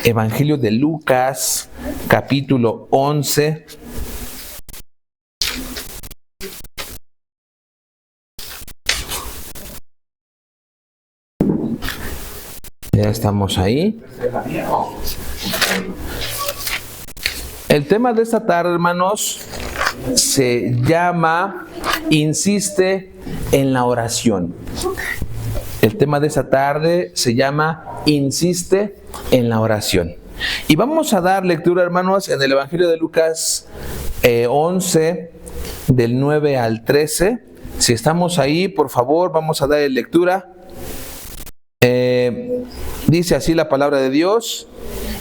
Evangelio de Lucas, capítulo 11. Ya estamos ahí. El tema de esta tarde, hermanos, se llama Insiste en la oración. El tema de esta tarde se llama Insiste en la oración. Y vamos a dar lectura, hermanos, en el Evangelio de Lucas 11, del 9 al 13. Si estamos ahí, por favor, vamos a dar lectura. Dice así la palabra de Dios: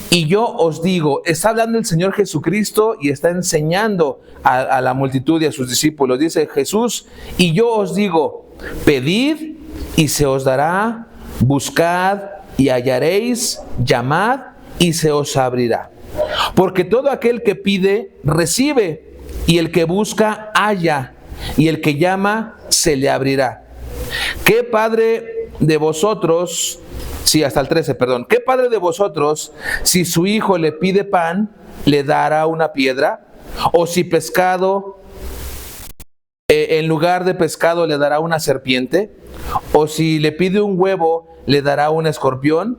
y yo os digo, está hablando el Señor Jesucristo y está enseñando a la multitud y a sus discípulos. Dice Jesús: y yo os digo, pedid y se os dará, buscad y hallaréis, llamad y se os abrirá. Porque todo aquel que pide, recibe, y el que busca, halla, y el que llama, se le abrirá. ¿Qué padre de vosotros, hasta el 13, perdón, qué padre de vosotros, si su hijo le pide pan, le dará una piedra? O si pescado, en lugar de pescado le dará una serpiente? O si le pide un huevo, le dará un escorpión?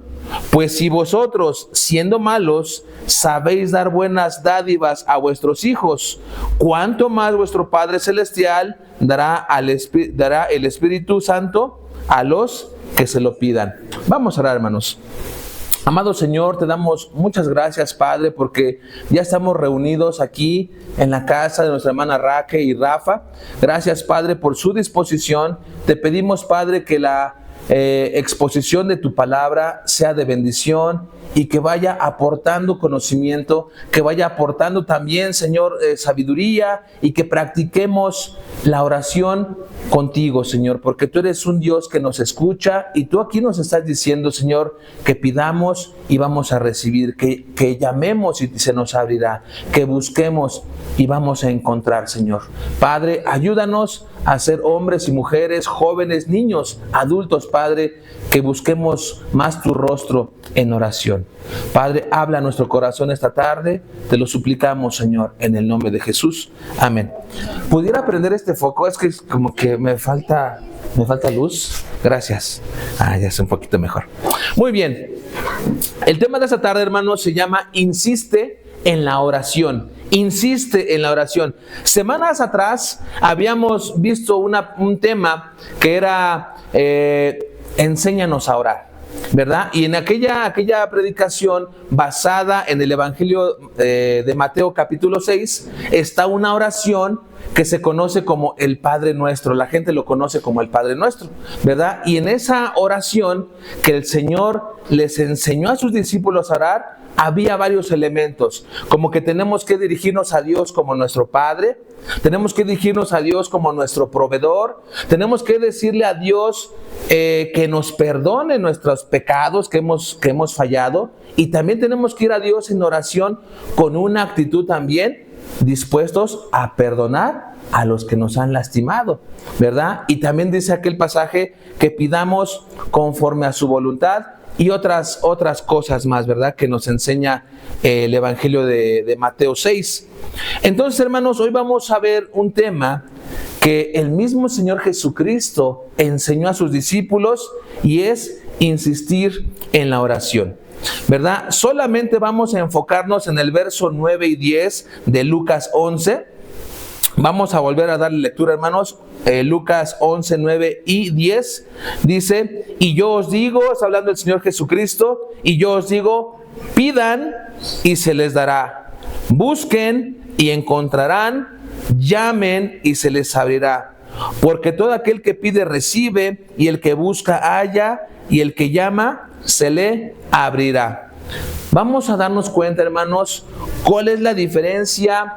Pues si vosotros, siendo malos, sabéis dar buenas dádivas a vuestros hijos, ¿cuánto más vuestro Padre Celestial dará el Espíritu Santo a los que se lo pidan? Vamos a orar, hermanos. Amado Señor, te damos muchas gracias, Padre, porque ya estamos reunidos aquí en la casa de nuestra hermana Raquel y Rafa. Gracias, Padre, por su disposición. Te pedimos, Padre, que la exposición de tu palabra sea de bendición y que vaya aportando conocimiento, que vaya aportando también, Señor, sabiduría, y que practiquemos la oración contigo, Señor, porque tú eres un Dios que nos escucha y tú aquí nos estás diciendo, Señor, que pidamos y vamos a recibir, que llamemos y se nos abrirá, que busquemos y vamos a encontrar, Señor. Padre, ayúdanos a ser hombres y mujeres, jóvenes, niños, adultos, Padre, que busquemos más tu rostro en oración. Padre, habla a nuestro corazón esta tarde, te lo suplicamos, Señor, en el nombre de Jesús. Amén. ¿Pudiera prender este foco? Es que como que me falta luz. Gracias. Ya es un poquito mejor. Muy bien. El tema de esta tarde, hermanos, se llama Insiste en la oración. Insiste en la oración. Semanas atrás habíamos visto un tema que era enséñanos a orar, ¿verdad? Y en aquella predicación basada en el Evangelio de Mateo capítulo 6 está una oración que se conoce como el Padre Nuestro. La gente lo conoce como el Padre Nuestro, ¿verdad? Y en esa oración que el Señor les enseñó a sus discípulos a orar, había varios elementos, como que tenemos que dirigirnos a Dios como nuestro Padre, tenemos que dirigirnos a Dios como nuestro proveedor, tenemos que decirle a Dios que nos perdone nuestros pecados que hemos fallado, y también tenemos que ir a Dios en oración con una actitud también dispuestos a perdonar a los que nos han lastimado, ¿verdad? Y también dice aquel pasaje que pidamos conforme a su voluntad y otras cosas más, ¿verdad? Que nos enseña el Evangelio de Mateo 6. Entonces, hermanos, hoy vamos a ver un tema que el mismo Señor Jesucristo enseñó a sus discípulos, y es insistir en la oración, ¿verdad? Solamente vamos a enfocarnos en el verso 9 y 10 de Lucas 11. Vamos a volver a darle lectura, hermanos. Lucas 11, 9 y 10 dice: y yo os digo, está hablando el Señor Jesucristo, y yo os digo, pidan y se les dará, busquen y encontrarán, llamen y se les abrirá. Porque todo aquel que pide recibe, y el que busca halla, y el que llama se le abrirá. Vamos a darnos cuenta, hermanos, cuál es la diferencia,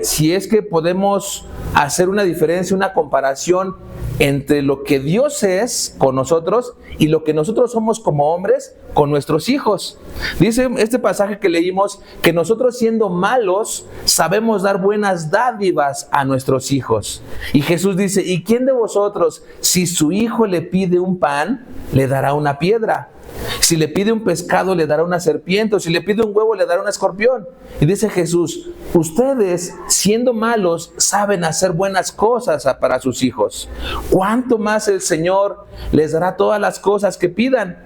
si es que podemos hacer una diferencia, una comparación entre lo que Dios es con nosotros y lo que nosotros somos como hombres con nuestros hijos. Dice este pasaje que leímos que nosotros siendo malos sabemos dar buenas dádivas a nuestros hijos. Y Jesús dice, ¿y quién de vosotros, si su hijo le pide un pan, le dará una piedra? Si le pide un pescado, le dará una serpiente, o si le pide un huevo, le dará un escorpión. Y dice Jesús, ustedes, siendo malos, saben hacer buenas cosas para sus hijos. ¿Cuánto más el Señor les dará todas las cosas que pidan?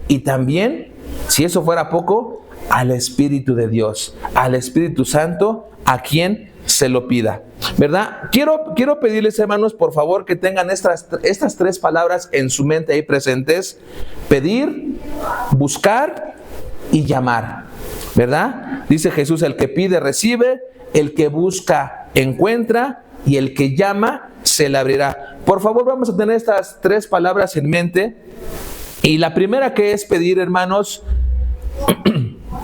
Y también, si eso fuera poco, al Espíritu de Dios, al Espíritu Santo, a quien se lo pida, ¿verdad? Quiero pedirles, hermanos, por favor, que tengan estas tres palabras en su mente ahí presentes: pedir, buscar y llamar, ¿verdad? Dice Jesús, el que pide recibe, el que busca encuentra y el que llama se le abrirá. Por favor, vamos a tener estas tres palabras en mente. Y la primera, que es pedir, hermanos,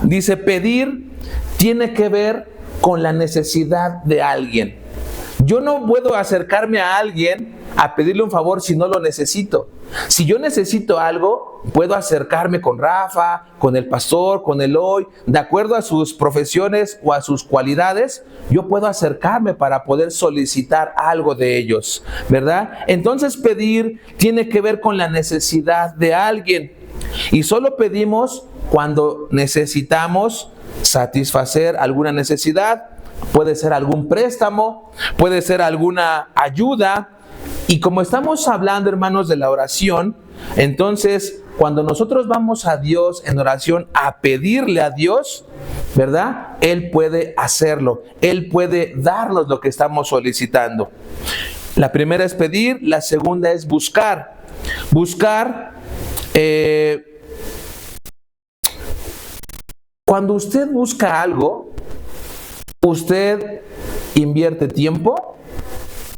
dice, pedir tiene que ver con la necesidad de alguien. Yo no puedo acercarme a alguien a pedirle un favor si no lo necesito. Si yo necesito algo, puedo acercarme con Rafa, con el pastor, con Eloy, de acuerdo a sus profesiones o a sus cualidades, yo puedo acercarme para poder solicitar algo de ellos, ¿verdad? Entonces pedir tiene que ver con la necesidad de alguien. Y solo pedimos cuando necesitamos satisfacer alguna necesidad. Puede ser algún préstamo, puede ser alguna ayuda. Y como estamos hablando, hermanos, de la oración, entonces cuando nosotros vamos a Dios en oración a pedirle a Dios, ¿verdad? Él puede hacerlo, Él puede darnos lo que estamos solicitando. La primera es pedir, la segunda es buscar. Cuando usted busca algo, usted invierte tiempo,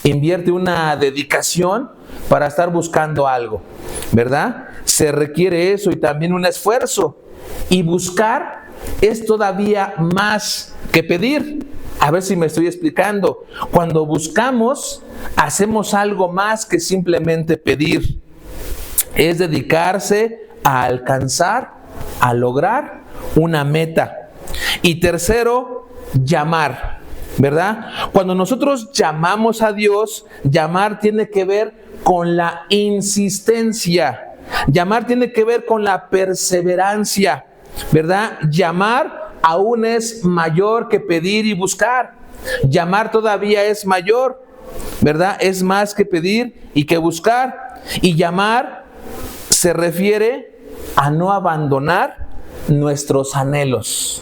invierte una dedicación para estar buscando algo, ¿verdad? Se requiere eso y también un esfuerzo. Y buscar es todavía más que pedir. A ver si me estoy explicando. Cuando buscamos, hacemos algo más que simplemente pedir. Es dedicarse a alcanzar, a lograr una meta. Y tercero, llamar, ¿verdad? Cuando nosotros llamamos a Dios, llamar tiene que ver con la insistencia. Llamar tiene que ver con la perseverancia, ¿verdad? Llamar aún es mayor que pedir y buscar. Llamar todavía es mayor, ¿verdad? Es más que pedir y que buscar. Y llamar se refiere a no abandonar nuestros anhelos.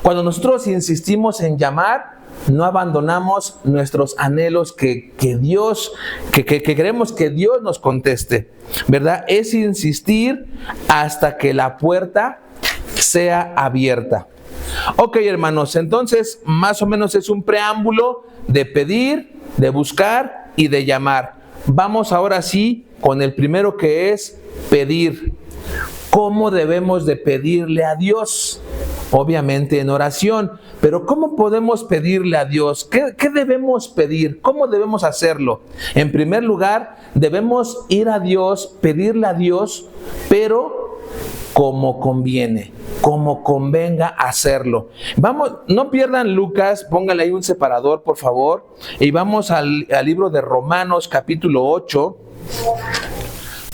Cuando nosotros insistimos en llamar, no abandonamos nuestros anhelos que queremos que Dios nos conteste, ¿verdad? Es insistir hasta que la puerta sea abierta. Ok, hermanos, entonces más o menos es un preámbulo de pedir, de buscar y de llamar. Vamos ahora sí con el primero, que es pedir. ¿Cómo debemos de pedirle a Dios? Obviamente en oración, pero ¿cómo podemos pedirle a Dios? ¿Qué debemos pedir? ¿Cómo debemos hacerlo? En primer lugar, debemos ir a Dios, pedirle a Dios, pero como conviene, como convenga hacerlo. Vamos, no pierdan Lucas, póngale ahí un separador, por favor, y vamos al libro de Romanos, capítulo 8,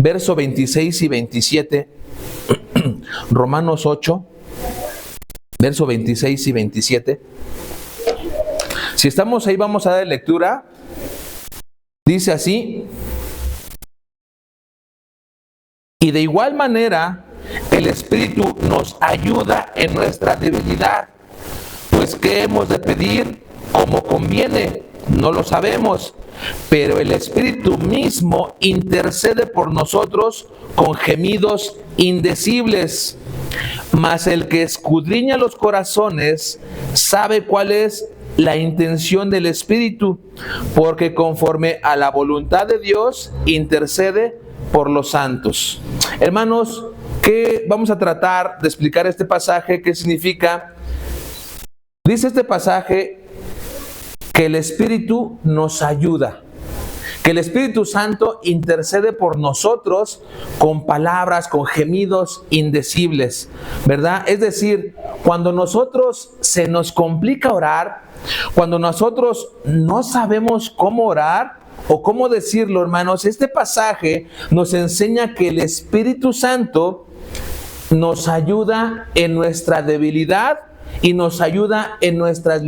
verso 26 y 27. Romanos 8, verso 26 y 27. Si estamos ahí, vamos a dar lectura. Dice así: y de igual manera el Espíritu nos ayuda en nuestra debilidad, pues ¿qué hemos de pedir como conviene? No lo sabemos, pero el Espíritu mismo intercede por nosotros con gemidos indecibles. Mas el que escudriña los corazones sabe cuál es la intención del Espíritu, porque conforme a la voluntad de Dios intercede por los santos. Hermanos, ¿qué vamos a tratar de explicar este pasaje? ¿Qué significa? Dice este pasaje que el Espíritu nos ayuda, que el Espíritu Santo intercede por nosotros con palabras, con gemidos indecibles, ¿verdad? Es decir, cuando nosotros se nos complica orar, cuando nosotros no sabemos cómo orar o cómo decirlo, hermanos, este pasaje nos enseña que el Espíritu Santo nos ayuda en nuestra debilidad y nos ayuda en nuestras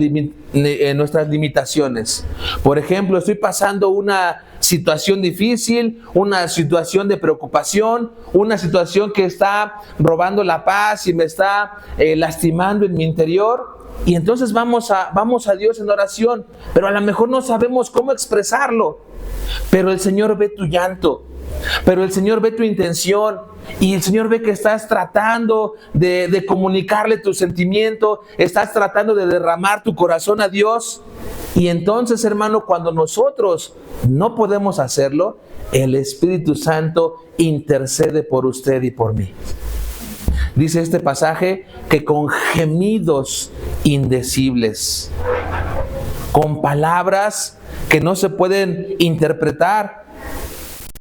limitaciones. Por ejemplo, estoy pasando una situación difícil, una situación de preocupación, una situación que está robando la paz y me está lastimando en mi interior. Y entonces vamos a Dios en oración, pero a lo mejor no sabemos cómo expresarlo. Pero el Señor ve tu llanto, pero el Señor ve tu intención, y el Señor ve que estás tratando de comunicarle tu sentimiento, estás tratando de derramar tu corazón a Dios. Y entonces, hermano, cuando nosotros no podemos hacerlo, el Espíritu Santo intercede por usted y por mí. Dice este pasaje que con gemidos indecibles, con palabras que no se pueden interpretar,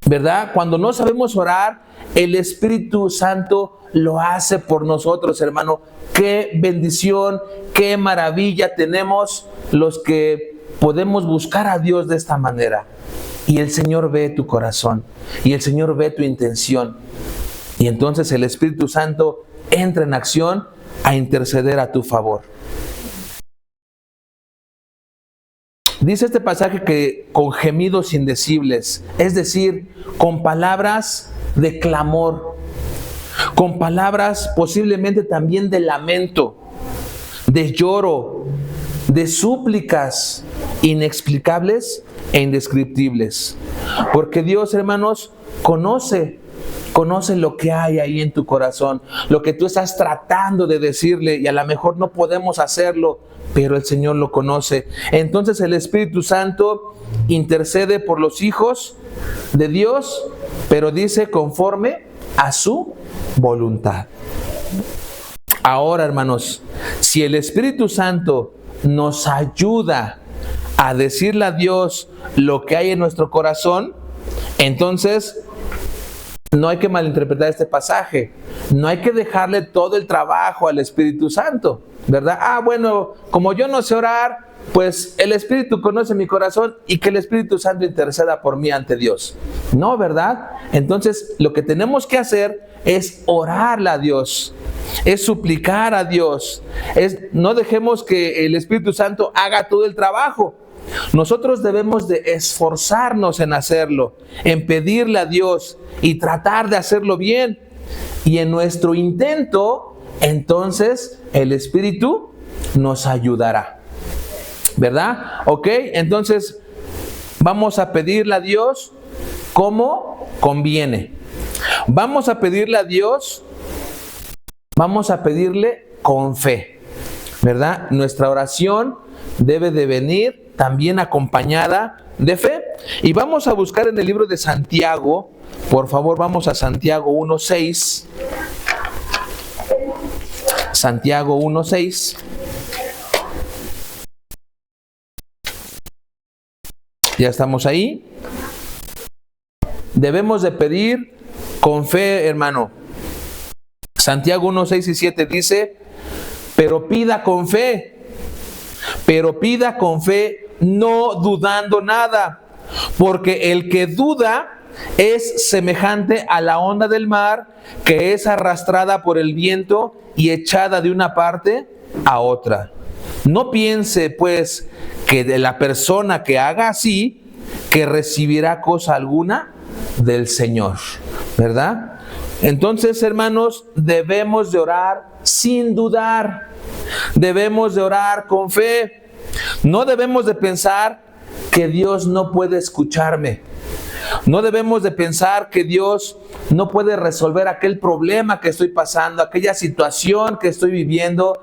¿verdad? Cuando no sabemos orar, el Espíritu Santo lo hace por nosotros, hermano. Qué bendición, qué maravilla tenemos los que podemos buscar a Dios de esta manera. Y el Señor ve tu corazón, y el Señor ve tu intención. Y entonces el Espíritu Santo entra en acción a interceder a tu favor. Dice este pasaje que con gemidos indecibles, es decir, con palabras de clamor, con palabras posiblemente también de lamento, de lloro, de súplicas inexplicables e indescriptibles. Porque Dios, hermanos, conoce lo que hay ahí en tu corazón, lo que tú estás tratando de decirle, y a lo mejor no podemos hacerlo, pero el Señor lo conoce. Entonces el Espíritu Santo intercede por los hijos de Dios, pero dice conforme a su voluntad. Ahora, hermanos, si el Espíritu Santo nos ayuda a decirle a Dios lo que hay en nuestro corazón, entonces no hay que malinterpretar este pasaje. No hay que dejarle todo el trabajo al Espíritu Santo, ¿verdad? Bueno, como yo no sé orar, pues el Espíritu conoce mi corazón y que el Espíritu Santo interceda por mí ante Dios. No, ¿verdad? Entonces, lo que tenemos que hacer es orarle a Dios, es suplicar a Dios. No dejemos que el Espíritu Santo haga todo el trabajo. Nosotros debemos de esforzarnos en hacerlo, en pedirle a Dios y tratar de hacerlo bien. Y en nuestro intento, entonces, el Espíritu nos ayudará, ¿verdad? Ok, entonces vamos a pedirle a Dios como conviene. Vamos a pedirle a Dios, vamos a pedirle con fe, ¿verdad? Nuestra oración debe de venir también acompañada de fe. Y vamos a buscar en el libro de Santiago, por favor, vamos a Santiago 1:6. Santiago 1:6. Ya estamos ahí. Debemos de pedir con fe, hermano. Santiago 1:6 y 7 dice: pero pida con fe, no dudando nada, porque el que duda es semejante a la onda del mar, que es arrastrada por el viento y echada de una parte a otra. No piense, pues, que de la persona que haga así, que recibirá cosa alguna del Señor, ¿verdad? Entonces, hermanos, debemos de orar sin dudar, debemos de orar con fe. No debemos de pensar que Dios no puede escucharme. No debemos de pensar que Dios no puede resolver aquel problema que estoy pasando, aquella situación que estoy viviendo.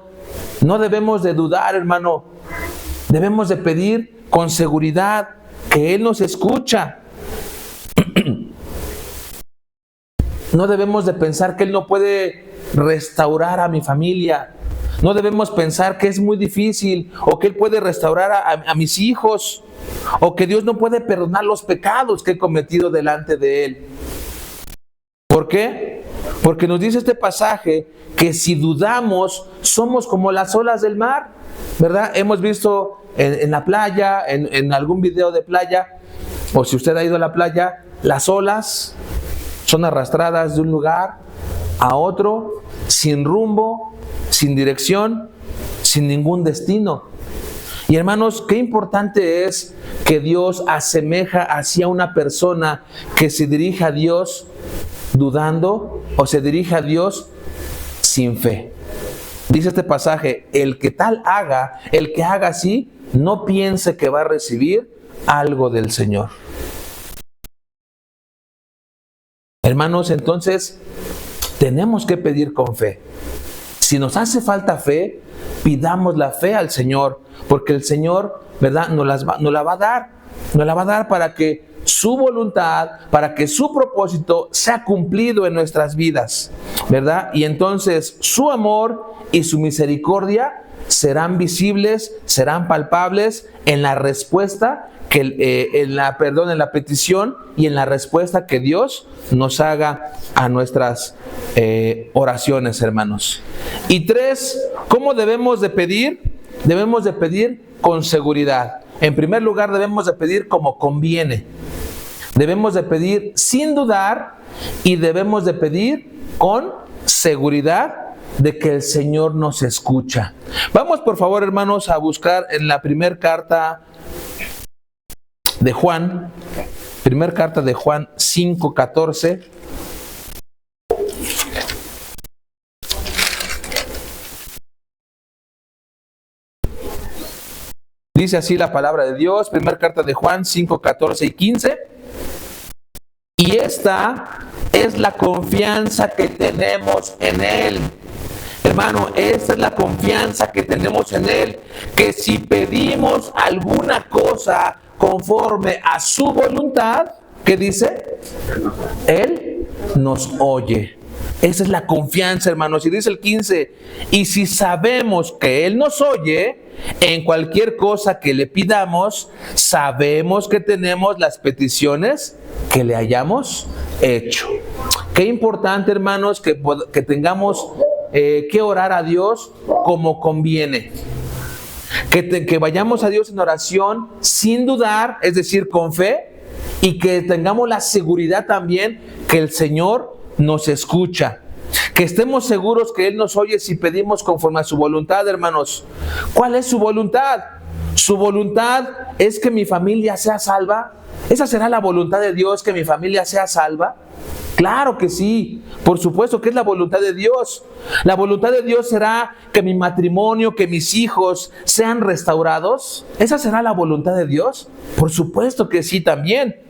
No debemos de dudar, hermano. Debemos de pedir con seguridad que Él nos escucha. No debemos de pensar que Él no puede restaurar a mi familia. No debemos pensar que es muy difícil o que Él puede restaurar a mis hijos. o que Dios no puede perdonar los pecados que he cometido delante de Él. ¿Por qué? Porque nos dice este pasaje que si dudamos, somos como las olas del mar, ¿verdad? Hemos visto en la playa, en algún video de playa, o si usted ha ido a la playa, las olas son arrastradas de un lugar a otro, sin rumbo, sin dirección, sin ningún destino. Y hermanos, qué importante es que Dios asemeja hacia una persona que se dirige a Dios dudando o se dirige a Dios sin fe. Dice este pasaje, el que haga así, no piense que va a recibir algo del Señor. Hermanos, entonces tenemos que pedir con fe. Si nos hace falta fe, pidamos la fe al Señor, porque el Señor, ¿verdad?, nos la va a dar. Nos la va a dar para que su voluntad, para que su propósito sea cumplido en nuestras vidas, ¿verdad? Y entonces su amor y su misericordia serán visibles, serán palpables en la respuesta en la petición y en la respuesta que Dios nos haga a nuestras oraciones, hermanos. Y 3, ¿cómo debemos de pedir? Debemos de pedir con seguridad. En primer lugar, debemos de pedir como conviene. Debemos de pedir sin dudar y debemos de pedir con seguridad de que el Señor nos escucha. Vamos, por favor, hermanos, a buscar en la primera carta de Juan, 5:14. Dice así la palabra de Dios, primera carta de Juan 5:14 y 15. Y esta es la confianza que tenemos en Él. Hermano, esta es la confianza que tenemos en Él, que si pedimos alguna cosa conforme a su voluntad, ¿qué dice? Él nos oye. Esa es la confianza, hermanos. Y dice el 15, y si sabemos que Él nos oye, en cualquier cosa que le pidamos, sabemos que tenemos las peticiones que le hayamos hecho. Qué importante, hermanos, que tengamos que orar a Dios como conviene. Que vayamos a Dios en oración sin dudar, es decir, con fe, y que tengamos la seguridad también que el Señor nos escucha. Que estemos seguros que Él nos oye si pedimos conforme a su voluntad, hermanos. ¿Cuál es su voluntad? Su voluntad es que mi familia sea salva. ¿Esa será la voluntad de Dios, que mi familia sea salva? Claro que sí, por supuesto que es la voluntad de Dios. La voluntad de Dios será que mi matrimonio, que mis hijos sean restaurados. ¿Esa será la voluntad de Dios? Por supuesto que sí también.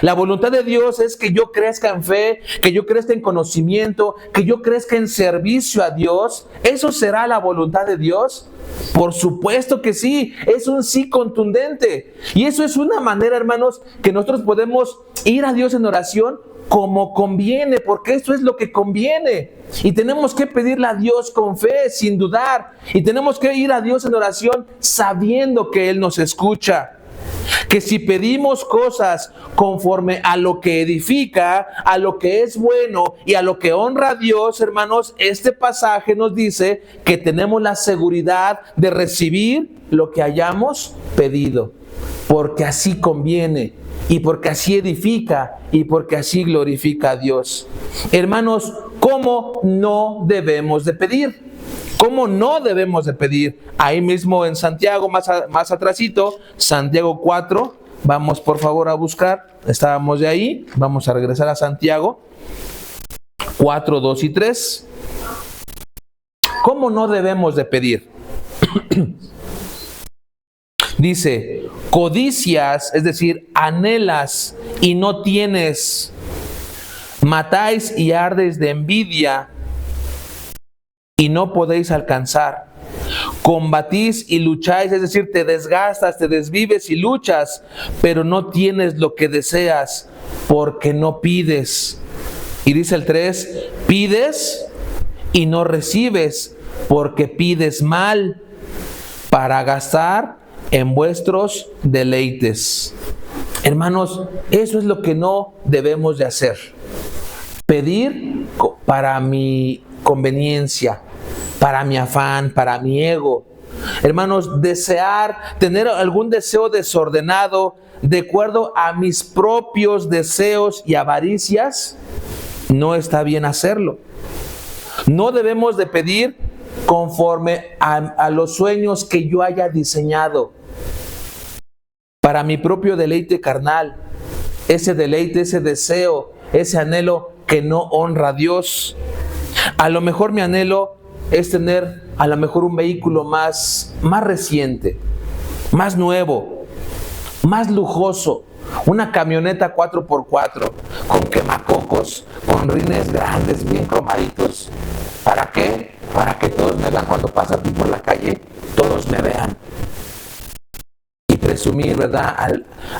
La voluntad de Dios es que yo crezca en fe, que yo crezca en conocimiento, que yo crezca en servicio a Dios. ¿Eso será la voluntad de Dios? Por supuesto que sí, es un sí contundente. Y eso es una manera, hermanos, que nosotros podemos ir a Dios en oración como conviene, porque esto es lo que conviene. Y tenemos que pedirle a Dios con fe, sin dudar. Y tenemos que ir a Dios en oración sabiendo que Él nos escucha. Que si pedimos cosas conforme a lo que edifica, a lo que es bueno y a lo que honra a Dios, hermanos, este pasaje nos dice que tenemos la seguridad de recibir lo que hayamos pedido, porque así conviene y porque así edifica y porque así glorifica a Dios. Hermanos, ¿cómo no debemos de pedir? ¿Cómo no debemos de pedir? Ahí mismo en Santiago, más atrasito, Santiago 4, vamos por favor a buscar, estábamos de ahí, vamos a regresar a Santiago 4, 2 y 3. ¿Cómo no debemos de pedir? Dice, codicias, es decir, anhelas y no tienes, matáis y ardes de envidia y no podéis alcanzar. Combatís y lucháis, es decir, te desgastas, te desvives y luchas, pero no tienes lo que deseas porque no pides. Y dice el 3, pides y no recibes porque pides mal para gastar en vuestros deleites. Hermanos, eso es lo que no debemos de hacer. Pedir para mi conveniencia, para mi afán, para mi ego. Hermanos, tener algún deseo desordenado de acuerdo a mis propios deseos y avaricias, no está bien hacerlo. No debemos de pedir conforme a los sueños que yo haya diseñado para mi propio deleite carnal, ese deleite, ese deseo, ese anhelo que no honra a Dios. A lo mejor mi anhelo es tener a lo mejor un vehículo más reciente, más nuevo, más lujoso, una camioneta 4x4 con quemacocos, con rines grandes, bien cromaditos. ¿Para qué? Para que todos me vean cuando pasa por la calle, todos me vean. Y presumir, ¿verdad?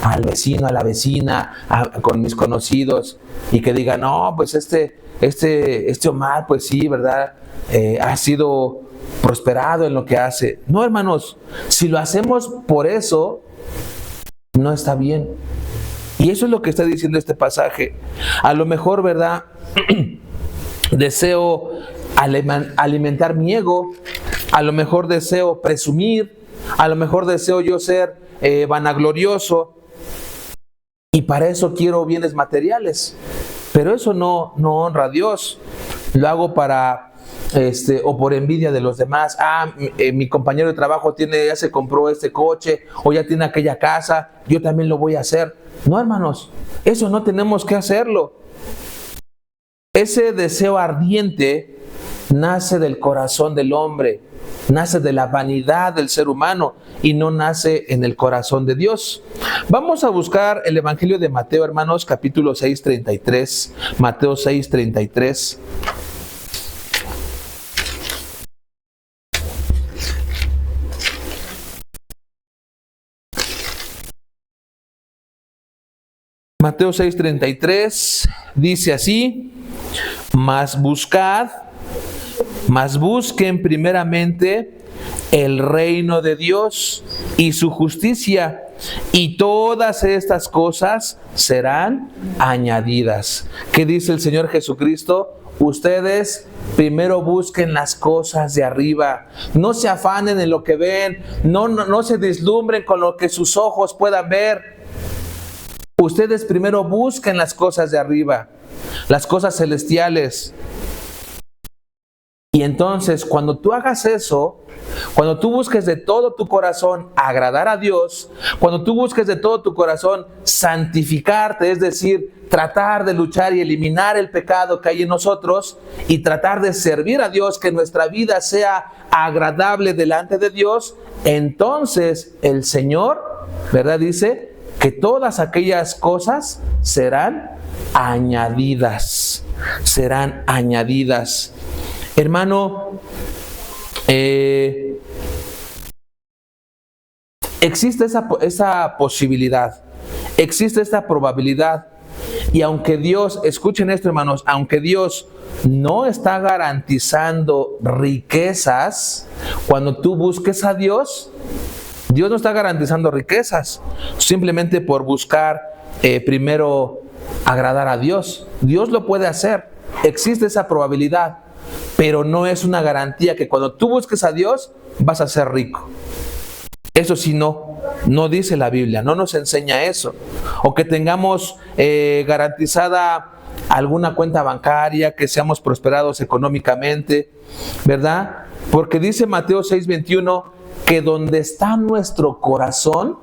Al vecino, a la vecina, con mis conocidos, y que digan, no, pues este Omar, pues sí, ¿verdad? Ha sido prosperado en lo que hace. No, hermanos, si lo hacemos por eso, no está bien. Y eso es lo que está diciendo este pasaje. A lo mejor, ¿verdad? Deseo alimentar mi ego, a lo mejor deseo presumir, a lo mejor deseo yo ser vanaglorioso, y para eso quiero bienes materiales, pero eso no honra a Dios. Lo hago para o por envidia de los demás. Mi compañero de trabajo ya se compró este coche, o ya tiene aquella casa, yo también lo voy a hacer. No, hermanos, eso no tenemos que hacerlo. Ese deseo ardiente nace del corazón del hombre, nace de la vanidad del ser humano y no nace en el corazón de Dios. Vamos a buscar el Evangelio de Mateo, hermanos, capítulo 6:33. Mateo 6:33. Mateo 6:33 dice así: mas busquen primeramente el reino de Dios y su justicia, y todas estas cosas serán añadidas. ¿Qué dice el Señor Jesucristo? Ustedes primero busquen las cosas de arriba. No se afanen en lo que ven, no se deslumbren con lo que sus ojos puedan ver. Ustedes primero busquen las cosas de arriba, las cosas celestiales. Y entonces, cuando tú hagas eso, cuando tú busques de todo tu corazón agradar a Dios, cuando tú busques de todo tu corazón santificarte, es decir, tratar de luchar y eliminar el pecado que hay en nosotros y tratar de servir a Dios, que nuestra vida sea agradable delante de Dios, entonces el Señor, ¿verdad? Dice que todas aquellas cosas serán añadidas. Serán añadidas. Hermano, existe esa posibilidad, existe esta probabilidad. Y aunque Dios, escuchen esto, hermanos, aunque Dios no está garantizando riquezas, cuando tú busques a Dios, Dios no está garantizando riquezas, simplemente por buscar primero agradar a Dios. Dios lo puede hacer, existe esa probabilidad, pero no es una garantía que cuando tú busques a Dios vas a ser rico. Eso sí, no dice la Biblia, no nos enseña eso. O que tengamos garantizada alguna cuenta bancaria, que seamos prosperados económicamente, ¿verdad? Porque dice Mateo 6:21 que donde está nuestro corazón,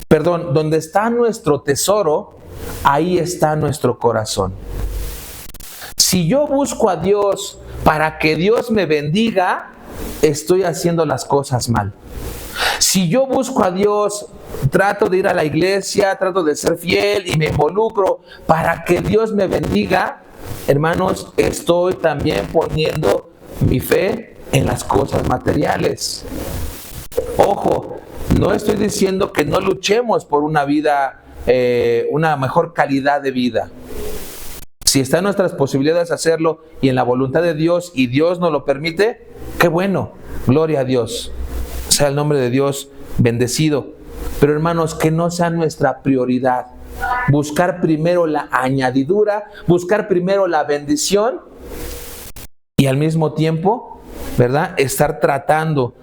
donde está nuestro tesoro, ahí está nuestro corazón. Si yo busco a Dios para que Dios me bendiga, estoy haciendo las cosas mal. Si yo busco a Dios, trato de ir a la iglesia, trato de ser fiel y me involucro para que Dios me bendiga, hermanos, estoy también poniendo mi fe en las cosas materiales. Ojo, no estoy diciendo que no luchemos por una vida, una mejor calidad de vida. Si está en nuestras posibilidades hacerlo y en la voluntad de Dios y Dios nos lo permite, qué bueno, gloria a Dios. Sea el nombre de Dios bendecido. Pero hermanos, que no sea nuestra prioridad. Buscar primero la añadidura, buscar primero la bendición y al mismo tiempo, ¿verdad?, estar tratando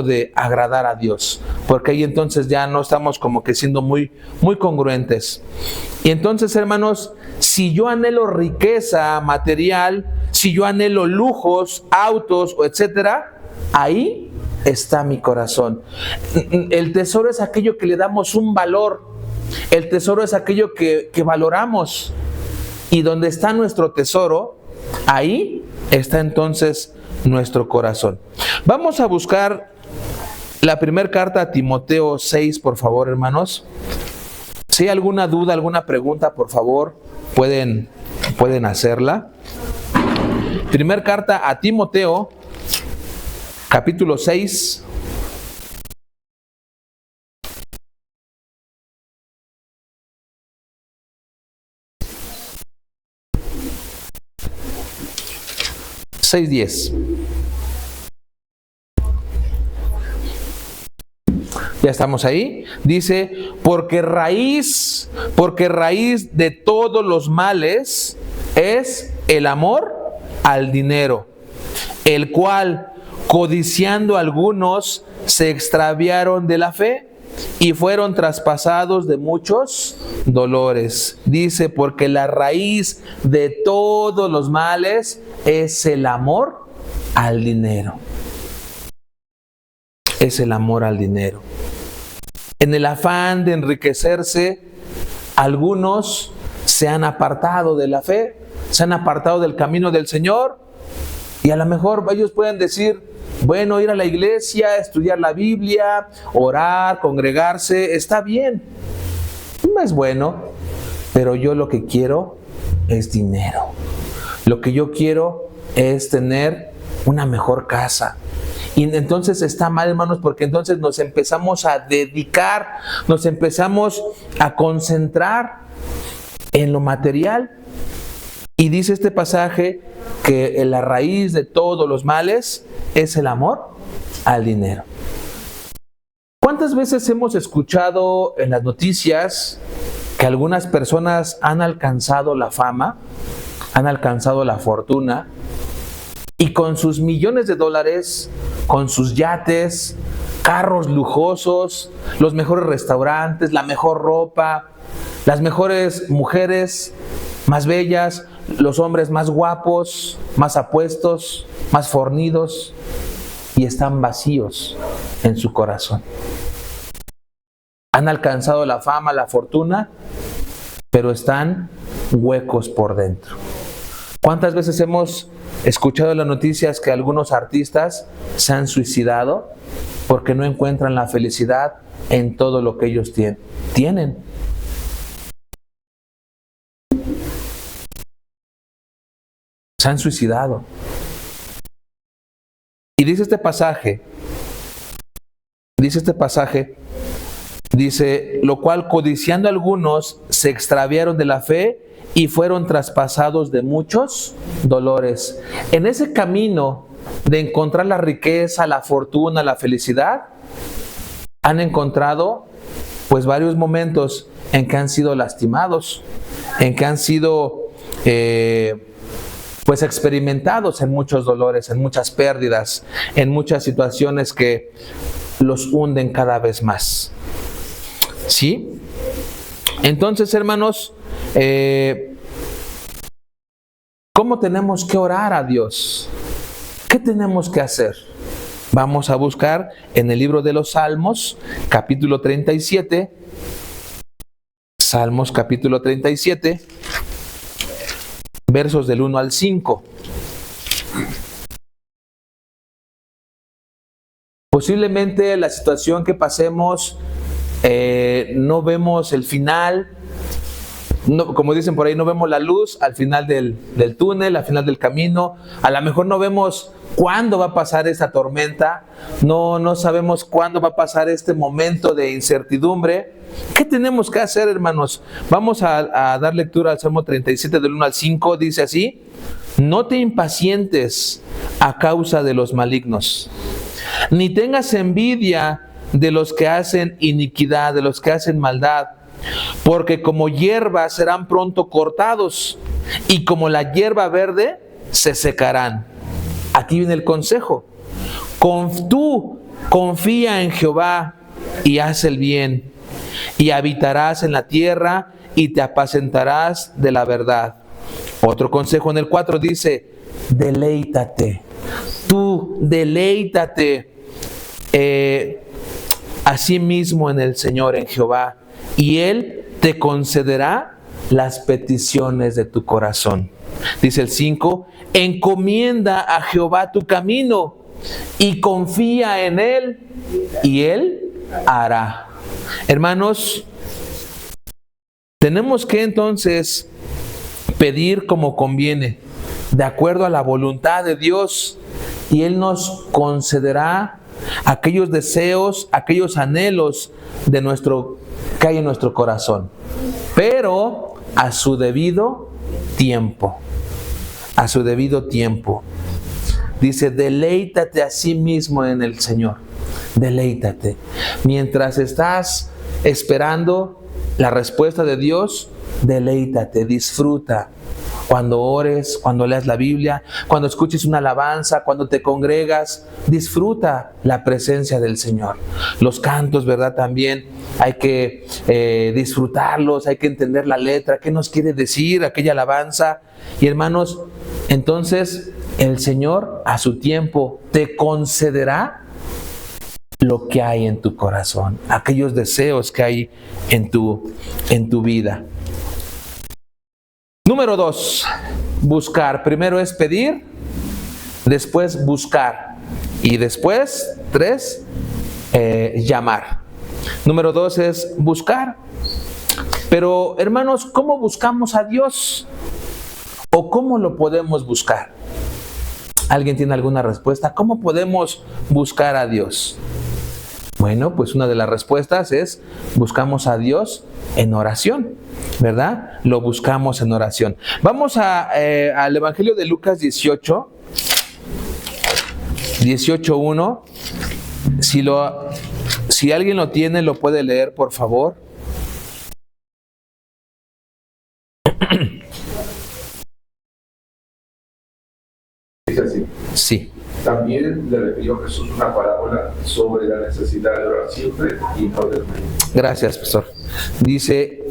de agradar a Dios, porque ahí entonces ya no estamos como que siendo muy congruentes. Y entonces, hermanos, si yo anhelo riqueza material, si yo anhelo lujos, autos, etcétera, ahí está mi corazón. El tesoro es aquello que le damos un valor. El tesoro es aquello que valoramos. Y donde está nuestro tesoro, ahí está entonces nuestro corazón. Vamos a buscar la primera carta a Timoteo 6, por favor, hermanos. Si hay alguna duda, alguna pregunta, por favor, pueden hacerla. Primera carta a Timoteo, capítulo 6. (6:10). Ya estamos ahí. Dice, porque raíz de todos los males es el amor al dinero, el cual, codiciando algunos, se extraviaron de la fe y fueron traspasados de muchos dolores. Dice, porque la raíz de todos los males es el amor al dinero. Es el amor al dinero. En el afán de enriquecerse, algunos se han apartado de la fe, se han apartado del camino del Señor, y a lo mejor ellos pueden decir, bueno, ir a la iglesia, estudiar la Biblia, orar, congregarse, está bien, no es bueno, pero yo lo que quiero es dinero. Lo que yo quiero es tener una mejor casa. Y entonces está mal, hermanos, porque entonces nos empezamos a dedicar, nos empezamos a concentrar en lo material. Y dice este pasaje que la raíz de todos los males es el amor al dinero. ¿Cuántas veces hemos escuchado en las noticias que algunas personas han alcanzado la fama, han alcanzado la fortuna, y con sus millones de dólares, con sus yates, carros lujosos, los mejores restaurantes, la mejor ropa, las mejores mujeres más bellas, los hombres más guapos, más apuestos, más fornidos, y están vacíos en su corazón? Han alcanzado la fama, la fortuna, pero están huecos por dentro. ¿Cuántas veces hemos escuchado en las noticias que algunos artistas se han suicidado porque no encuentran la felicidad en todo lo que ellos tienen? Se han suicidado. Y dice este pasaje, dice, lo cual codiciando algunos se extraviaron de la fe y fueron traspasados de muchos dolores. En ese camino de encontrar la riqueza, la fortuna, la felicidad, han encontrado pues varios momentos en que han sido lastimados, en que han sido pues experimentados en muchos dolores, en muchas pérdidas, en muchas situaciones que los hunden cada vez más. ¿Sí? Entonces, hermanos, ¿cómo tenemos que orar a Dios? ¿Qué tenemos que hacer? Vamos a buscar en el libro de los Salmos, capítulo 37. Salmos, capítulo 37, versos del 1 al 5. Posiblemente la situación que pasemos, no vemos el final, no, como dicen por ahí, no vemos la luz al final del túnel, al final del camino. A lo mejor no vemos cuándo va a pasar esta tormenta, no sabemos cuándo va a pasar este momento de incertidumbre. ¿Qué tenemos que hacer, hermanos? Vamos a dar lectura al Salmo 37 del 1 al 5, dice así: no te impacientes a causa de los malignos, ni tengas envidia de los que hacen iniquidad, de los que hacen maldad, porque como hierba serán pronto cortados, y como la hierba verde se secarán. Aquí viene el consejo. Tú confía en Jehová y haz el bien, y habitarás en la tierra y te apacentarás de la verdad. Otro consejo en el 4 dice, deleítate. Tú deleítate a sí mismo en el Señor, en Jehová, y Él te concederá las peticiones de tu corazón. Dice el 5, encomienda a Jehová tu camino y confía en Él, y Él hará. Hermanos, tenemos que entonces pedir como conviene, de acuerdo a la voluntad de Dios, y Él nos concederá aquellos deseos, aquellos anhelos de que hay en nuestro corazón, pero a su debido tiempo. A su debido tiempo. Dice, deleítate a sí mismo en el Señor. Deleítate. Mientras estás esperando la respuesta de Dios, deleítate, disfruta. Cuando ores, cuando leas la Biblia, cuando escuches una alabanza, cuando te congregas, disfruta la presencia del Señor. Los cantos, ¿verdad? También hay que disfrutarlos, hay que entender la letra, qué nos quiere decir aquella alabanza. Y hermanos, entonces el Señor a su tiempo te concederá lo que hay en tu corazón, aquellos deseos que hay en tu vida. Número 2, buscar. Primero es pedir, después buscar, y después 3, llamar. Número 2 es buscar. Pero hermanos, ¿cómo buscamos a Dios? ¿O cómo lo podemos buscar? ¿Alguien tiene alguna respuesta? ¿Cómo podemos buscar a Dios? Bueno, pues una de las respuestas es, buscamos a Dios en oración, ¿verdad? Lo buscamos en oración. Vamos al Evangelio de Lucas 18:1. Si alguien lo tiene, lo puede leer, por favor. Dice así. Sí. También le refirió Jesús una parábola sobre la necesidad de orar siempre y no desmayar. Gracias, pastor. Dice,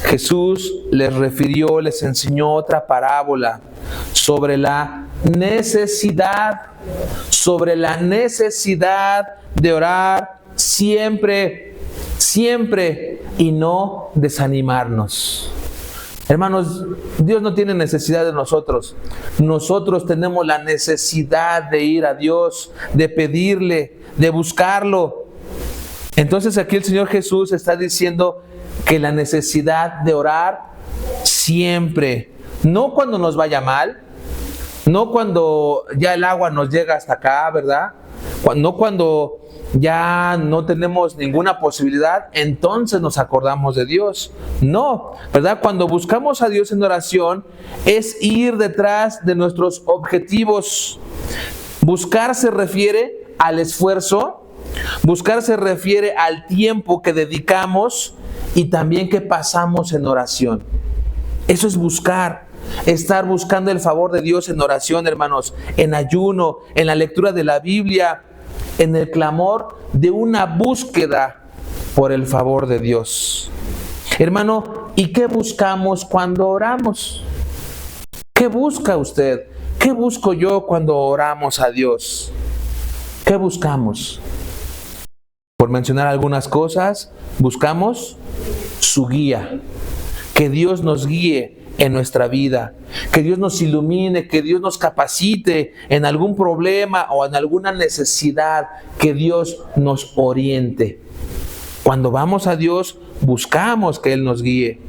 Jesús les enseñó otra parábola sobre la necesidad de orar siempre y no desanimarnos. Hermanos, Dios no tiene necesidad de nosotros. Nosotros tenemos la necesidad de ir a Dios, de pedirle, de buscarlo. Entonces aquí el Señor Jesús está diciendo que la necesidad de orar siempre, no cuando nos vaya mal, no cuando ya el agua nos llega hasta acá, ¿verdad? No cuando ya no tenemos ninguna posibilidad, entonces nos acordamos de Dios. No, ¿verdad? Cuando buscamos a Dios en oración es ir detrás de nuestros objetivos. Buscar se refiere al esfuerzo, buscar se refiere al tiempo que dedicamos y también que pasamos en oración. Eso es buscar. Estar buscando el favor de Dios en oración, hermanos, en ayuno, en la lectura de la Biblia, en el clamor de una búsqueda por el favor de Dios. Hermano, ¿y qué buscamos cuando oramos? ¿Qué busca usted? ¿Qué busco yo cuando oramos a Dios? ¿Qué buscamos? Por mencionar algunas cosas, buscamos su guía, que Dios nos guíe en nuestra vida, que Dios nos ilumine, que Dios nos capacite en algún problema o en alguna necesidad, que Dios nos oriente. Cuando vamos a Dios, buscamos que Él nos guíe.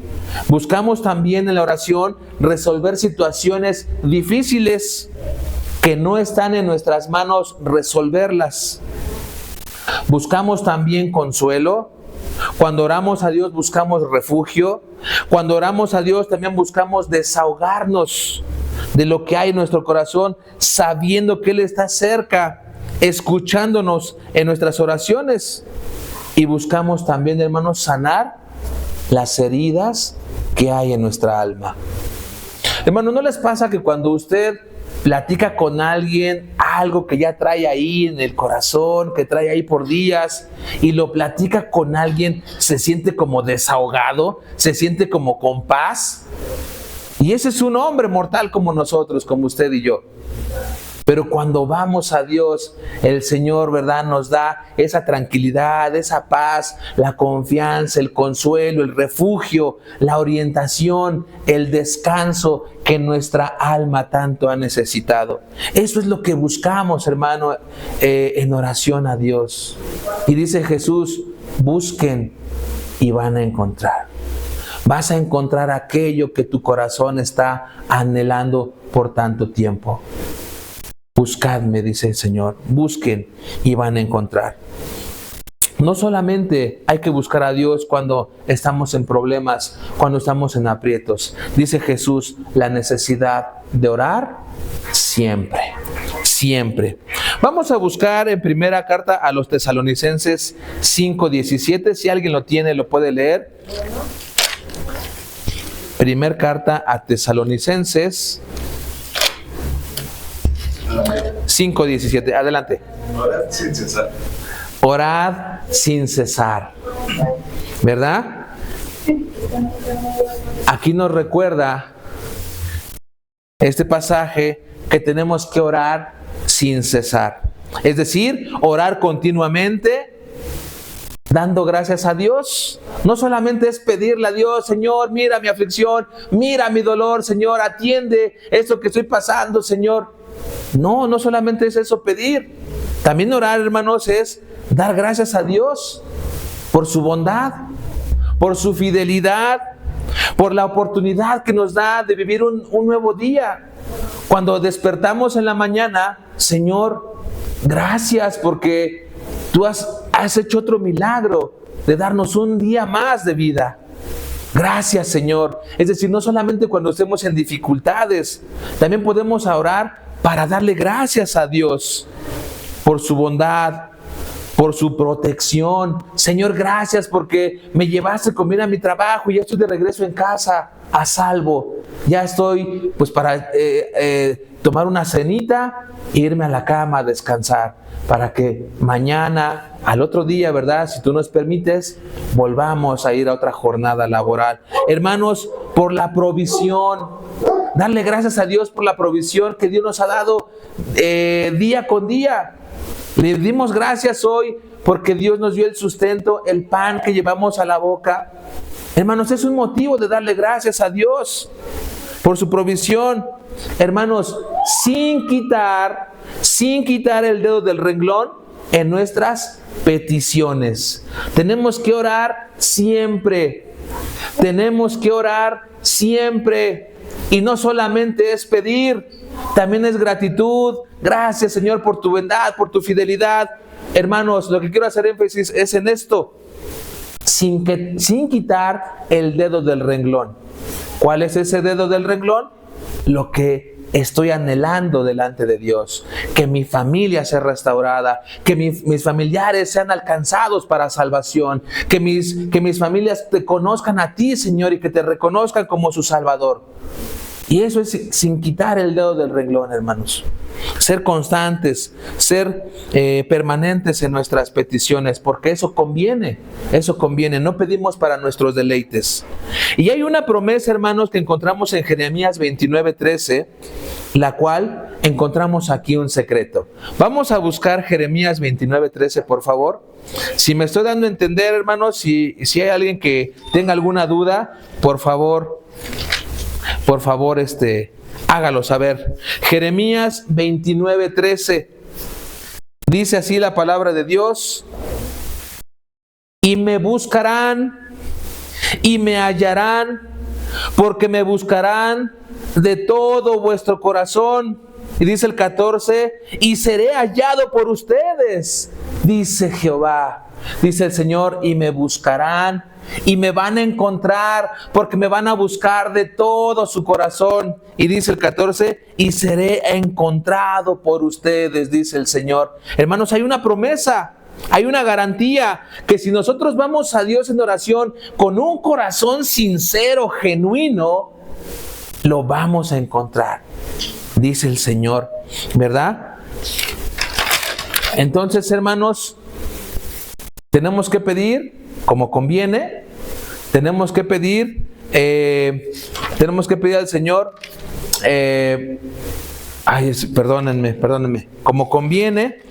Buscamos también en la oración resolver situaciones difíciles que no están en nuestras manos resolverlas. Buscamos también consuelo. Cuando oramos a Dios buscamos refugio. Cuando oramos a Dios también buscamos desahogarnos de lo que hay en nuestro corazón, sabiendo que Él está cerca escuchándonos en nuestras oraciones. Y buscamos también, hermanos, sanar las heridas que hay en nuestra alma. Hermano, ¿no les pasa que cuando usted platica con alguien algo que ya trae ahí en el corazón, que trae ahí por días, y lo platica con alguien, se siente como desahogado, se siente como con paz? Y ese es un hombre mortal como nosotros, como usted y yo. Pero cuando vamos a Dios, el Señor, ¿verdad?, nos da esa tranquilidad, esa paz, la confianza, el consuelo, el refugio, la orientación, el descanso que nuestra alma tanto ha necesitado. Eso es lo que buscamos, hermano, en oración a Dios. Y dice Jesús, busquen y van a encontrar. Vas a encontrar aquello que tu corazón está anhelando por tanto tiempo. Buscadme, dice el Señor, busquen y van a encontrar. No solamente hay que buscar a Dios cuando estamos en problemas, cuando estamos en aprietos. Dice Jesús, la necesidad de orar siempre, siempre. Vamos a buscar en primera carta a los Tesalonicenses 5:17. Si alguien lo tiene, lo puede leer. Primer carta a Tesalonicenses 5:17. Adelante. Orad sin cesar. Orad sin cesar. ¿Verdad? Aquí nos recuerda este pasaje que tenemos que orar sin cesar. Es decir, orar continuamente, dando gracias a Dios. No solamente es pedirle a Dios, Señor, mira mi aflicción, mira mi dolor, Señor, atiende esto que estoy pasando, Señor. No, no solamente es eso pedir. También orar, hermanos, es dar gracias a Dios por su bondad, por su fidelidad, por la oportunidad que nos da de vivir un nuevo día. Cuando despertamos en la mañana, Señor, gracias porque tú has hecho otro milagro de darnos un día más de vida. Gracias, Señor. Es decir, no solamente cuando estemos en dificultades, también podemos orar para darle gracias a Dios por su bondad, por su protección. Señor, gracias porque me llevaste con bien a mi trabajo y ya estoy de regreso en casa a salvo. Ya estoy pues para tomar una cenita e irme a la cama a descansar, para que mañana, al otro día, ¿verdad?, si tú nos permites, volvamos a ir a otra jornada laboral. Hermanos, por la provisión, darle gracias a Dios por la provisión que Dios nos ha dado día con día. Le dimos gracias hoy porque Dios nos dio el sustento, el pan que llevamos a la boca. Hermanos, es un motivo de darle gracias a Dios por su provisión. Hermanos, sin quitar el dedo del renglón en nuestras peticiones. Tenemos que orar siempre. Tenemos que orar siempre. Y no solamente es pedir, también es gratitud. Gracias, Señor, por tu bondad, por tu fidelidad. Hermanos, lo que quiero hacer énfasis es en esto. Sin quitar el dedo del renglón. ¿Cuál es ese dedo del renglón? Lo que estoy anhelando delante de Dios, que mi familia sea restaurada, que mis familiares sean alcanzados para salvación, que mis familias te conozcan a ti, Señor, y que te reconozcan como su Salvador. Y eso es sin quitar el dedo del renglón, hermanos. Ser constantes, ser permanentes en nuestras peticiones, porque eso conviene. No pedimos para nuestros deleites. Y hay una promesa, hermanos, que encontramos en Jeremías 29:13, la cual encontramos aquí un secreto. Vamos a buscar Jeremías 29:13, por favor. Si me estoy dando a entender, hermanos, si hay alguien que tenga alguna duda, por favor, hágalo saber. Jeremías 29:13. Dice así la palabra de Dios: y me buscarán y me hallarán, porque me buscarán de todo vuestro corazón. Y dice el 14: y seré hallado por ustedes, dice Jehová. Dice el Señor: y me buscarán y me van a encontrar porque me van a buscar de todo su corazón. Y dice el 14, y seré encontrado por ustedes, dice el Señor. Hermanos, hay una promesa, hay una garantía que si nosotros vamos a Dios en oración con un corazón sincero, genuino, lo vamos a encontrar, dice el Señor, ¿verdad? Entonces, hermanos, tenemos que pedir como conviene, tenemos que pedir al Señor, perdónenme, como conviene,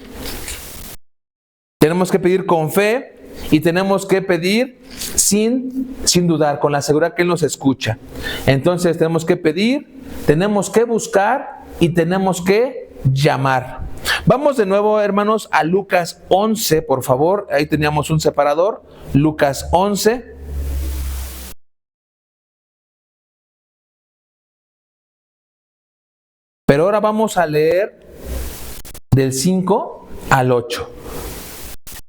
tenemos que pedir con fe y tenemos que pedir sin dudar, con la seguridad que Él nos escucha. Entonces tenemos que pedir, tenemos que buscar y tenemos que llamar. Vamos de nuevo, hermanos, a Lucas 11, por favor. Ahí teníamos un separador. Lucas 11. Pero ahora vamos a leer del 5 al 8.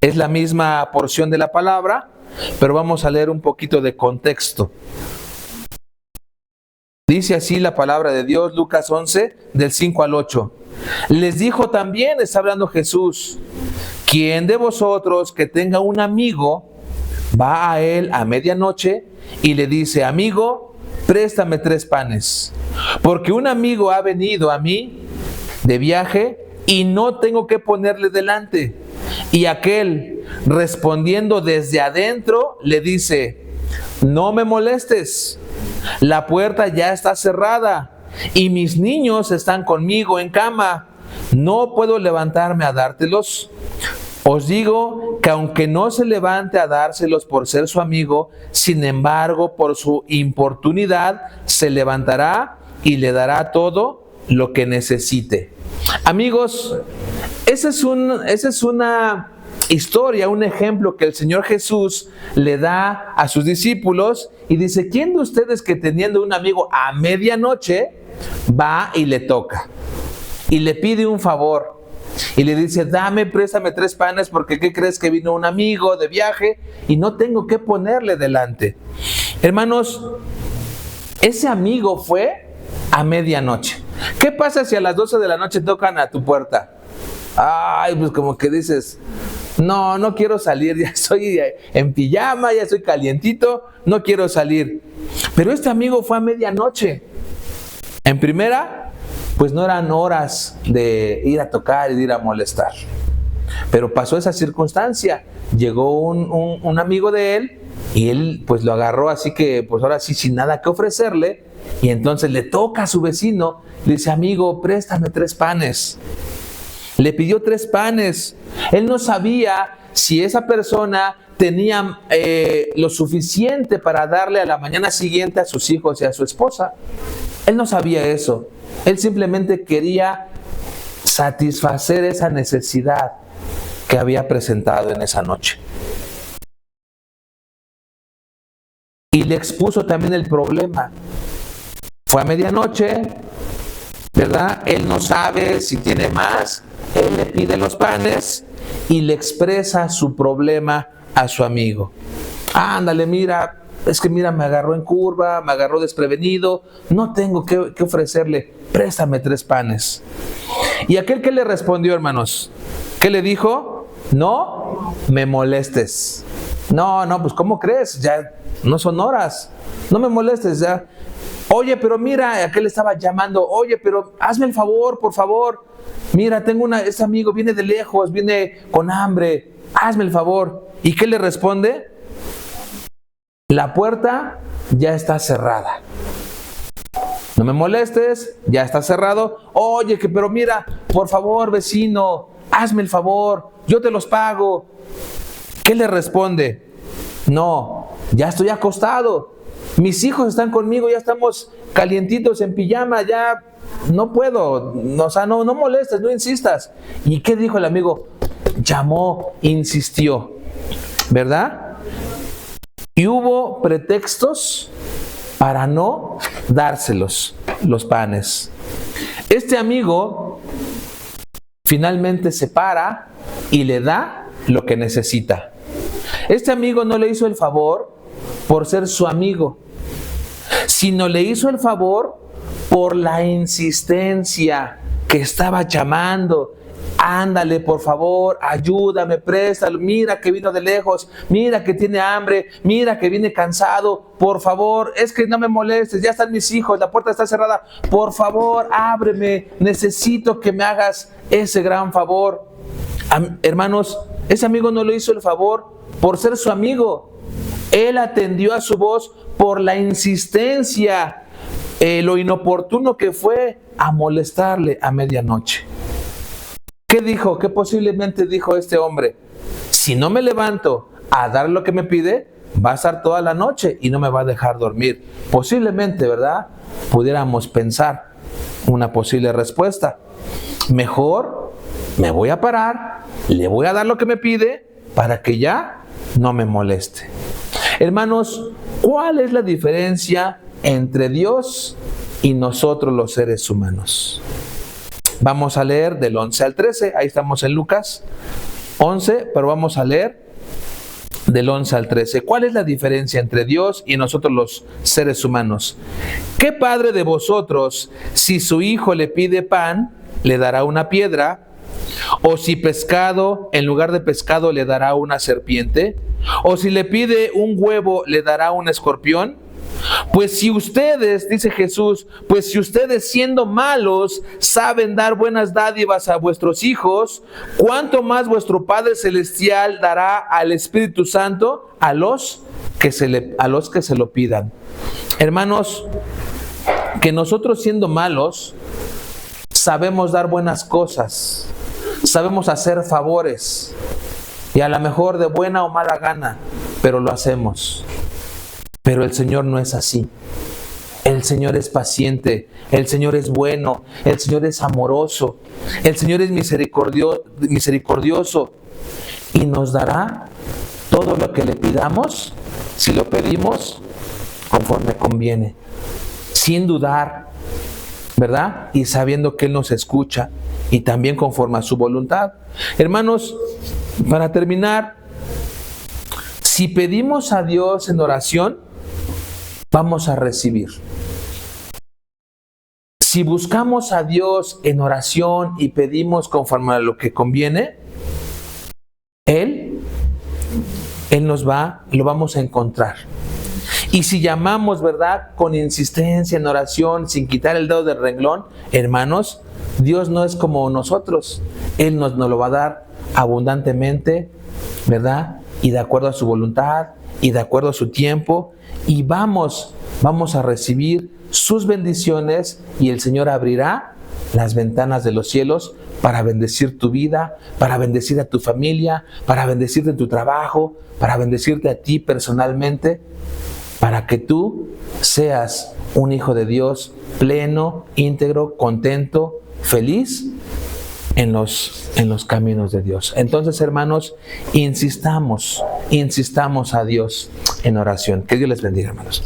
Es la misma porción de la palabra, pero vamos a leer un poquito de contexto. Dice así la palabra de Dios, Lucas 11, del 5 al 8. Les dijo también, está hablando Jesús, ¿quién de vosotros que tenga un amigo va a él a medianoche y le dice, amigo, préstame 3 panes? Porque un amigo ha venido a mí de viaje y no tengo que ponerle delante. Y aquel, respondiendo desde adentro, le dice, no me molestes, la puerta ya está cerrada y mis niños están conmigo en cama, no puedo levantarme a dártelos. Os digo que aunque no se levante a dárselos por ser su amigo, sin embargo, por su importunidad, se levantará y le dará todo lo que necesite. Amigos, esa es una historia, un ejemplo que el Señor Jesús le da a sus discípulos y dice, ¿quién de ustedes que teniendo un amigo a medianoche va y le toca y le pide un favor y le dice, préstame 3 panes porque ¿qué crees que vino un amigo de viaje y no tengo que ponerle delante? Hermanos, ese amigo fue a medianoche. ¿Qué pasa si a las 12 de la noche tocan a tu puerta? Ay, pues como que dices, no quiero salir, ya estoy en pijama, ya estoy calientito, no quiero salir. Pero este amigo fue a medianoche. En primera, pues no eran horas de ir a tocar y de ir a molestar. Pero pasó esa circunstancia, llegó un amigo de él y él pues lo agarró así que pues ahora sí sin nada que ofrecerle y entonces le toca a su vecino, le dice, amigo, préstame 3 panes. Le pidió 3 panes. Él no sabía si esa persona tenía lo suficiente para darle a la mañana siguiente a sus hijos y a su esposa. Él no sabía eso. Él simplemente quería satisfacer esa necesidad que había presentado en esa noche. Y le expuso también el problema. Fue a medianoche, ¿verdad? Él no sabe si tiene más. Él le pide los panes y le expresa su problema a su amigo. Ándale, mira, es que mira, me agarró en curva, me agarró desprevenido, no tengo que ofrecerle, préstame 3 panes. Y aquel que le respondió, hermanos, ¿qué le dijo? No me molestes. No, pues ¿cómo crees? Ya no son horas, no me molestes ya. Oye, pero mira, aquel estaba llamando, oye, pero hazme el favor, por favor. Mira, este amigo viene de lejos, viene con hambre, hazme el favor. ¿Y qué le responde? La puerta ya está cerrada. No me molestes, ya está cerrado. Oye, pero mira, por favor, vecino, hazme el favor, yo te los pago. ¿Qué le responde? No, ya estoy acostado. Mis hijos están conmigo, ya estamos calientitos en pijama, ya no puedo, no molestes, no insistas. ¿Y qué dijo el amigo? Llamó, insistió, ¿verdad? Y hubo pretextos para no dárselos, los panes. Este amigo finalmente se para y le da lo que necesita. Este amigo no le hizo el favor por ser su amigo, sino le hizo el favor por la insistencia que estaba llamando. Ándale, por favor, ayúdame, préstalo, mira que vino de lejos, mira que tiene hambre, mira que viene cansado, por favor, es que no me molestes, ya están mis hijos, la puerta está cerrada, por favor, ábreme, necesito que me hagas ese gran favor. Hermanos, ese amigo no le hizo el favor por ser su amigo, él atendió a su voz por la insistencia, lo inoportuno que fue a molestarle a medianoche. ¿Qué dijo? ¿Qué posiblemente dijo este hombre? Si no me levanto a dar lo que me pide, va a estar toda la noche y no me va a dejar dormir. Posiblemente, ¿verdad? Pudiéramos pensar una posible respuesta. Mejor me voy a parar, le voy a dar lo que me pide para que ya no me moleste. Hermanos, ¿cuál es la diferencia entre Dios y nosotros los seres humanos? Vamos a leer del 11 al 13, ahí estamos en Lucas 11, pero vamos a leer del 11 al 13. ¿Cuál es la diferencia entre Dios y nosotros los seres humanos? ¿Qué padre de vosotros, si su hijo le pide pan, le dará una piedra? ¿O si pescado, en lugar de pescado, le dará una serpiente? ¿O si le pide un huevo, le dará un escorpión? Pues si ustedes, dice Jesús, pues si ustedes siendo malos saben dar buenas dádivas a vuestros hijos, ¿cuánto más vuestro Padre Celestial dará al Espíritu Santo a los que se lo pidan? Hermanos, que nosotros siendo malos sabemos dar buenas cosas, sabemos hacer favores, y a lo mejor de buena o mala gana, pero lo hacemos. Pero el Señor no es así. El Señor es paciente, el Señor es bueno, el Señor es amoroso, el Señor es misericordioso y nos dará todo lo que le pidamos, si lo pedimos conforme conviene, sin dudar, ¿verdad? Y sabiendo que Él nos escucha y también conforme a su voluntad. Hermanos, para terminar, si pedimos a Dios en oración, vamos a recibir. Si buscamos a Dios en oración y pedimos conforme a lo que conviene, Él lo vamos a encontrar. Y si llamamos, ¿verdad?, con insistencia en oración, sin quitar el dedo del renglón, hermanos, Dios no es como nosotros. Él nos lo va a dar abundantemente, ¿verdad?, y de acuerdo a su voluntad, y de acuerdo a su tiempo, y vamos a recibir sus bendiciones, y el Señor abrirá las ventanas de los cielos para bendecir tu vida, para bendecir a tu familia, para bendecirte en tu trabajo, para bendecirte a ti personalmente, para que tú seas un hijo de Dios pleno, íntegro, contento, feliz en los caminos de Dios. Entonces, hermanos, insistamos a Dios en oración. Que Dios les bendiga, hermanos.